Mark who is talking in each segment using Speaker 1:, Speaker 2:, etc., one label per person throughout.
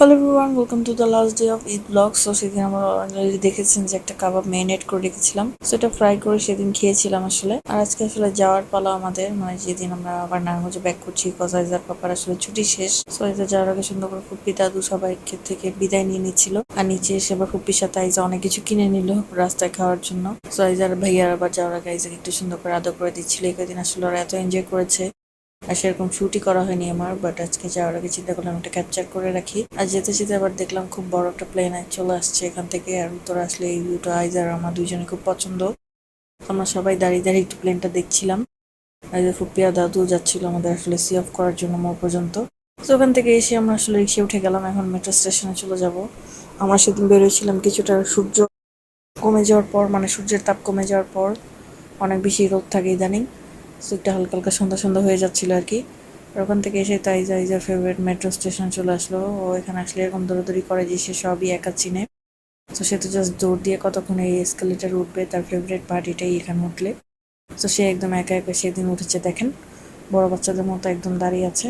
Speaker 1: Hello everyone, welcome to the last day of Eid blog. So সেদিন আমরা already দেখেছেন যে একটা কাবাব মেরিনেট করে রেখেছিলাম, সেটা ফ্রাই করে সেদিন খেয়েছিলাম আসলে। আর আজকে আসলে যাওয়ার পালা আমাদের, মানে যেদিন আমরা আবার নারায়ণগঞ্জে ব্যাক করছি, কজাইজার পাপার আসলে ছুটি শেষ। সো এতে যাওয়ার আগে সুন্দর করে ফুপ্পি দাদু সবাই থেকে বিদায় নিয়ে নিচ্ছিল, আর নিচে এসে আবার ফুপ্পির সাথে আইজা অনেক কিছু কিনে নিল রাস্তায় খাওয়ার জন্য। সো আইজার ভাইয়ার আবার যাওয়ার আগে আইজাকে একটু সুন্দর করে আদর করে দিচ্ছিল। এই কদিন আসলে ওরা এত এনজয় করেছে, আর সেরকম শুটই করা হয়নি আমার, বাট আজকে যাওয়ার আগে চিন্তা করলাম একটা ক্যাপচার করে রাখি। আর যেতে যেতে আবার দেখলাম খুব বড় একটা প্লেন চলে আসছে এখান থেকে, আর উত্তর আসলে এই ভিউটা আইজার আমার দুইজনে খুব পছন্দ। আমরা সবাই দাঁড়িয়ে দাঁড়িয়ে একটু প্লেনটা দেখছিলাম, আর যে ফুপ্পিয়া দাদু যাচ্ছিল আমাদের আসলে সি অফ করার জন্য মোড় পর্যন্ত। তো ওখান থেকে এসে আমরা আসলে রিক্সা উঠে গেলাম, এখন মেট্রো স্টেশনে চলে যাব। আমরা সেদিন বেরোয়েছিলাম কিছুটা সূর্য কমে যাওয়ার পর, মানে সূর্যের তাপ কমে যাওয়ার পর। অনেক বেশি রোদ থাকে ইদানিং, সো একটা হালকা হালকা সন্ধ্যা সন্ধ্যা হয়ে যাচ্ছিল আর কি। আর ওখান থেকে এসে তাইজা ইজার ফেভারিট মেট্রো স্টেশন চলে আসলো। ও এখানে আসলে এরকম দৌড়াদৌড়ি করে যে সে সবই একা চিনে। তো সে তো জাস্ট দৌড় দিয়ে কতক্ষণ এই এসকেলেটার উঠবে, তার ফেভারিট পার্টিটাই এখানে উঠলে। তো সে একদম একা একা সেদিন উঠেছে, দেখেন বড় বাচ্চাদের মতো একদম দাঁড়িয়ে আছে।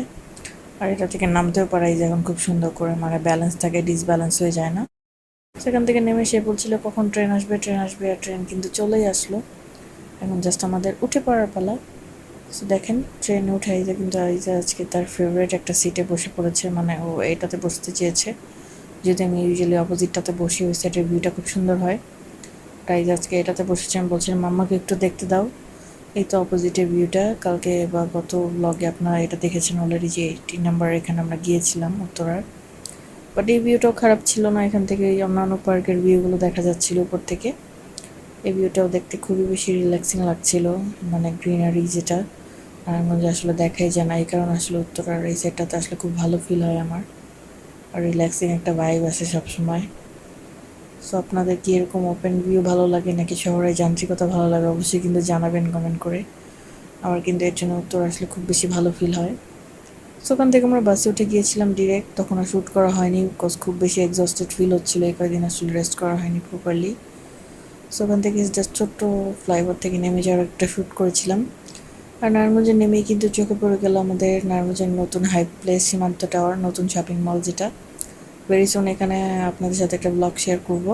Speaker 1: আর এটা থেকে নামতেও পারে যে এখন খুব সুন্দর করে, মানে ব্যালেন্স থাকে, ডিসব্যালেন্স হয়ে যায় না। সেখান থেকে নেমে সে বলছিল কখন ট্রেন আসবে ট্রেন আসবে, আর ট্রেন কিন্তু চলেই আসলো। এখন জাস্ট আমাদের উঠে পড়ার পালা। সো দেখেন ট্রেনে উঠে আইজা কিন্তু আইজা আজকে তার ফেভারিট একটা সিটে বসে পড়েছে, মানে ও এটাতে বসতে চেয়েছে। যদি আমি ইউজুয়ালি অপোজিটটাতে বসি, ওই সাইডের ভিউটা খুব সুন্দর হয়। আইজা আজকে এটাতে বসেছে। আমি বলছিলাম মাম্মাকে একটু দেখতে দাও, এই তো অপোজিটের ভিউটা। কালকে বা গত ব্লগে আপনারা এটা দেখেছেন অলরেডি যে 18 নাম্বার এখানে আমরা গিয়েছিলাম উত্তরার। বাট এই ভিউটাও খারাপ ছিল না, এখান থেকে এই অন্যান্য পার্কের ভিউগুলো দেখা যাচ্ছিল উপর থেকে। এই ভিউটাও দেখতে খুবই বেশি রিল্যাক্সিং লাগছিল, মানে গ্রিনারি যেটা নারায়ণগঞ্জে আসলে দেখাই যায় না। এই কারণে আসলে উত্তরার এই সাইডটাতে আসলে খুব ভালো ফিল হয় আমার, আর রিল্যাক্সিং একটা ভাইব আসে সবসময়। সো আপনাদের কি এরকম ওপেন ভিউ ভালো লাগে নাকি শহরের যান্ত্রিকতা ভালো লাগে, অবশ্যই কিন্তু জানাবেন কমেন্ট করে। আমার কিন্তু এর জন্য উত্তর আসলে খুব বেশি ভালো ফিল হয়। সো ওখান থেকে আমরা বাসে উঠে গিয়েছিলাম ডিরেক্ট, তখন আর শ্যুট করা হয়নি বিকজ খুব বেশি এক্সস্টেড ফিল হচ্ছিলো, এই কয়েকদিন আসলে রেস্ট করা হয়নি প্রপারলি। সো ওখান থেকে জাস্ট ছোট্ট ফ্লাইওভার থেকে নেমে যাওয়ার একটা শ্যুট করেছিলাম। আর নারায়ণগঞ্জে নেমেই কিন্তু চোখে পড়ে গেল আমাদের নারায়ণগঞ্জের নতুন হাই প্লেস সীমান্ত টাওয়ার, নতুন শপিং মল, যেটা ভেরি সুন এখানে আপনাদের সাথে একটা ব্লগ শেয়ার করব।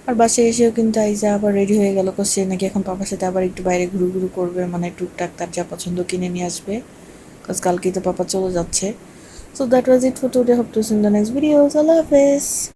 Speaker 1: আর বাসে এসেও কিন্তু আইজা আবার রেডি হয়ে গেল, সে নাকি এখন পাপার সাথে আবার একটু বাইরে ঘুরু ঘুরু করবে, মানে টুকটাক তার যা পছন্দ কিনে নিয়ে আসবে, বিকজ কালকেই তো পাপা চলে যাচ্ছে। So that was it for today, hope to see in the next videos. আল্লাহ হাফেজ।